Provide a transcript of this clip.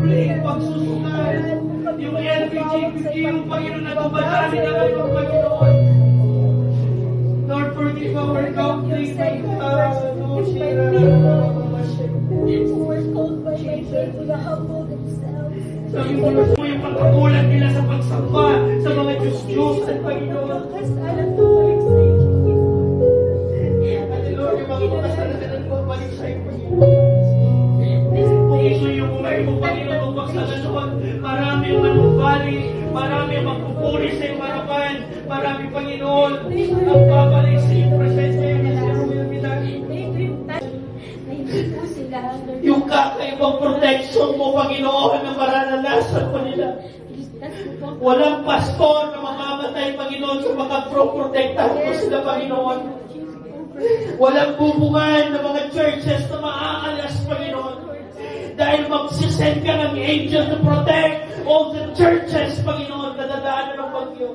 pagpupling, pagsusugal, yung LGBTQ, Panginoon, nagbabalari na kayo, Panginoon. Lord, forgive our country, my God, Lord, who were called by my name to the humble themselves. sabi mo na po yung pagkakulang nila sa pagsamba, sa mga Diyos-Diyos at Panginoon. Kasalan ko balik sa iyo. At Lord, yung mga kasalanan na balik sa iyo, Panginoon. Kung ito yung may mo, Panginoon, ang pagsalanan, marami ang manumbali, marami ang magpupuri sa iyong harapan, marami, Panginoon, ang babalik sa iyong presensya yung nasiro yung milagro. Hindi po sila. Yung kakaibang protection mo, Panginoon, na mararanasan mo nila. Walang pastor na mamamatay, Panginoon, sa makapro-protectahan mo sila, Panginoon. Walang bubungan ng mga churches na maaalas, Panginoon. Dahil magsisend ka ng angel to protect all the churches, Paginoon, na dadaanan ng bagyo.